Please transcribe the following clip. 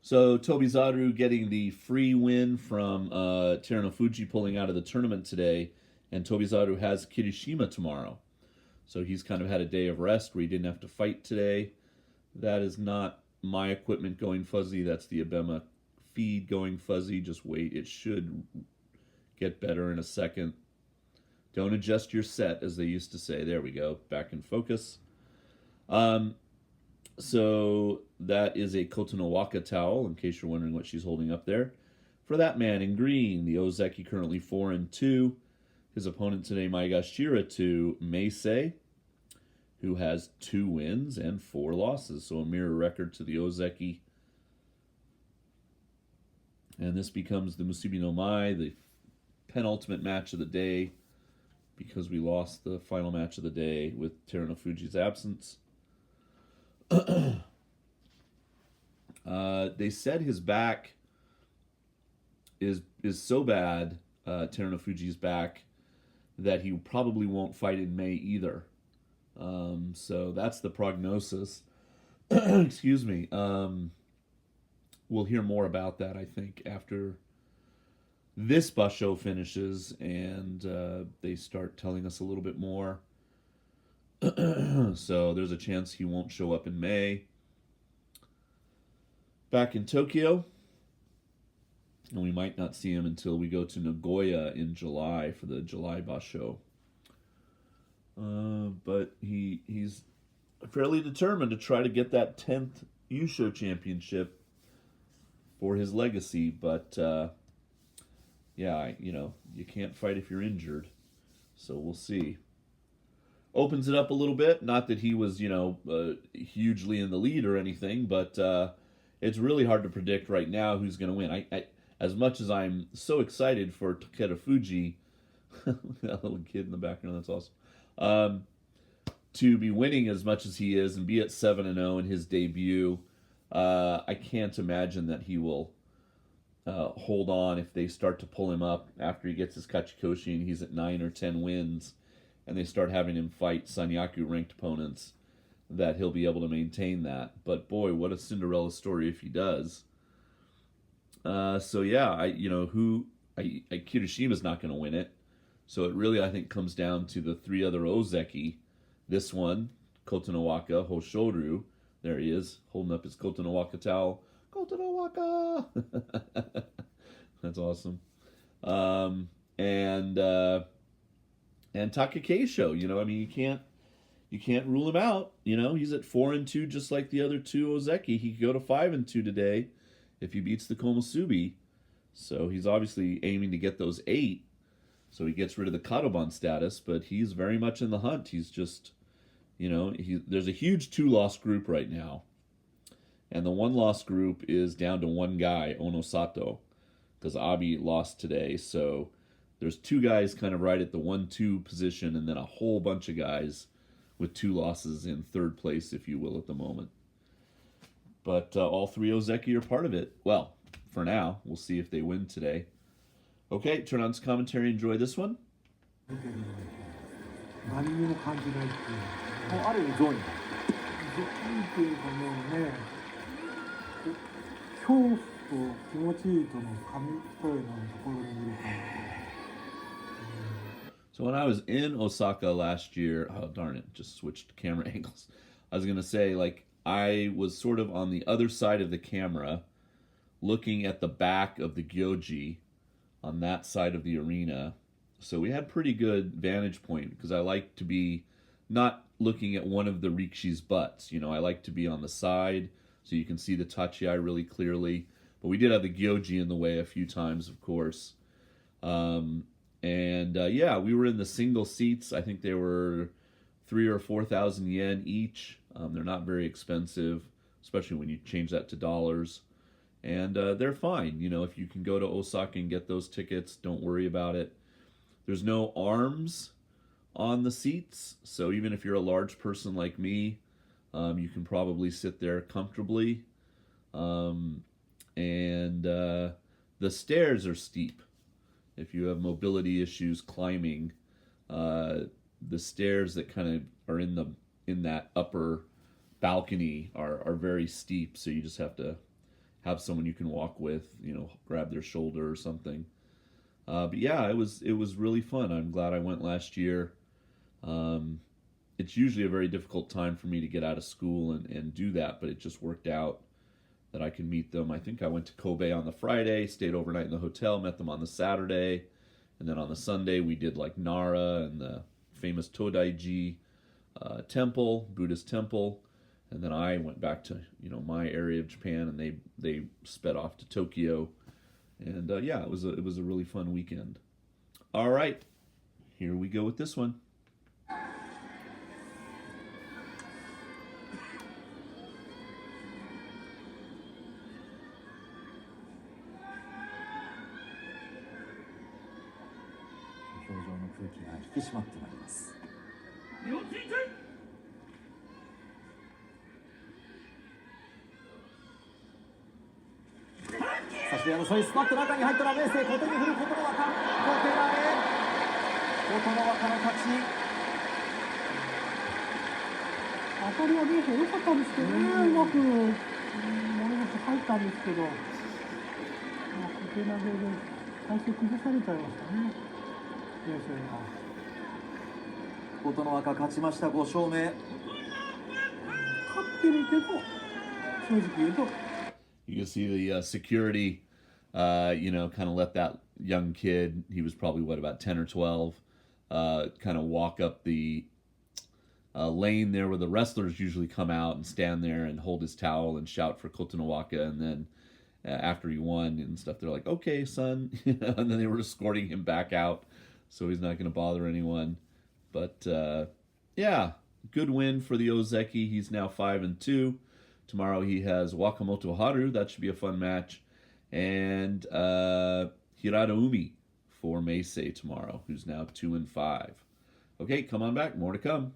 So Tobizaru getting the free win from Terunofuji pulling out of the tournament today, and Tobizaru has Kirishima tomorrow. So he's kind of had a day of rest where he didn't have to fight today. That is not my equipment going fuzzy. That's the Abema feed going fuzzy. Just wait. It should get better in a second. Don't adjust your set, as they used to say. There we go. Back in focus. So that is a Kotonowaka towel, in case you're wondering what she's holding up there. For that man in green, the Ozeki currently 4-2. His opponent today, Maegashira to Meisei, who has 2 wins and 4 losses. So a mirror record to the Ozeki. And this becomes the Musubi no Mai, the penultimate match of the day, because we lost the final match of the day with Terunofuji's absence. They said his back is so bad, Terunofuji's back, that he probably won't fight in May either. So that's the prognosis. Excuse me. We'll hear more about that, I think, after this basho finishes and they start telling us a little bit more. So there's a chance he won't show up in May. Back in Tokyo, and we might not see him until we go to Nagoya in July for the July basho. But he's fairly determined to try to get that 10th Yusho championship for his legacy. But yeah, you can't fight if you're injured. So we'll see. Opens it up a little bit. Not that he was, hugely in the lead or anything, but it's really hard to predict right now who's going to win. I as much as I'm so excited for Terunofuji, that little kid in the background, that's awesome, to be winning as much as he is and be at 7-0 in his debut, I can't imagine that he will hold on if they start to pull him up after he gets his Kachikoshi and he's at 9 or 10 wins and they start having him fight Sanyaku ranked opponents, that he'll be able to maintain that. But boy, what a Cinderella story if he does. So yeah, Kirishima's not going to win it. So it really, I think, comes down to the 3 other Ozeki. This one, Kotonowaka, Hoshoru. There he is, holding up his Kotonowaka towel. Kotonowaka! That's awesome. And Takakeisho, you can't rule him out. He's at 4-2, just like the other 2 Ozeki. He could go to 5-2 today if he beats the Komusubi. So he's obviously aiming to get those 8. So he gets rid of the Kadoban status, but he's very much in the hunt. He's just, there's a huge 2-loss group right now. And the 1-loss group is down to 1 guy, Onosato, because Abi lost today. So there's 2 guys kind of right at the 1-2 position, and then a whole bunch of guys with 2 losses in 3rd place, if you will, at the moment. But all 3 Ozeki are part of it. Well, for now, we'll see if they win today. Okay, turn on some commentary. Enjoy this one. ある意味ゾーンいいっていうかもうね、恐怖と気持ちいいとの紙一重のところにいるから。So when I was in Osaka last year, oh darn it, just switched camera angles. I was going to say, I was sort of on the other side of the camera, looking at the back of the Gyoji on that side of the arena. So we had pretty good vantage point, because I like to be not looking at one of the Rikishi's butts. I like to be on the side so you can see the Tachiai really clearly. But we did have the Gyoji in the way a few times, of course. Yeah, we were in the single seats. I think they were 3,000 or 4,000 yen each. They're not very expensive, especially when you change that to dollars. And they're fine. If you can go to Osaka and get those tickets, don't worry about it. There's no arms on the seats, so even if you're a large person like me, you can probably sit there comfortably. The stairs are steep. If you have mobility issues climbing, the stairs that kind of are in that upper balcony are very steep, so you just have to have someone you can walk with, grab their shoulder or something. But yeah, it was really fun. I'm glad I went last year. Um, it's usually a very difficult time for me to get out of school and do that, but it just worked out that I can meet them. I think I went to Kobe on the Friday, stayed overnight in the hotel, met them on the Saturday, and then on the Sunday we did like Nara and the famous Todaiji temple, Buddhist temple, and then I went back to my area of Japan, and they sped off to Tokyo, and yeah, it was a really fun weekend. All right, here we go with this one. 表情の空気が引き締まってまいります。差し手争い、スパッと中に入ったら明生、小手に振る琴ノ若、小手投げ、琴ノ若の勝ち。当たりは明生良かったんですけどね、うまく物事入ったんですけど、小手投げで体勢崩されちゃいましたね、明生が。琴ノ若勝ちました、5勝目。勝ってるけど、正直言うと。You can see the security, kind of let that young kid, he was probably, about 10 or 12, kind of walk up the lane there where the wrestlers usually come out and stand there and hold his towel and shout for Kotonowaka. And then after he won and stuff, they're like, okay, son. And then they were escorting him back out, so he's not going to bother anyone. But, yeah, good win for the Ozeki. He's now 5-2. Tomorrow he has Wakamoto Haru. That should be a fun match. And Hiradaumi for Meisei tomorrow, who's now 2-5. Okay, come on back. More to come.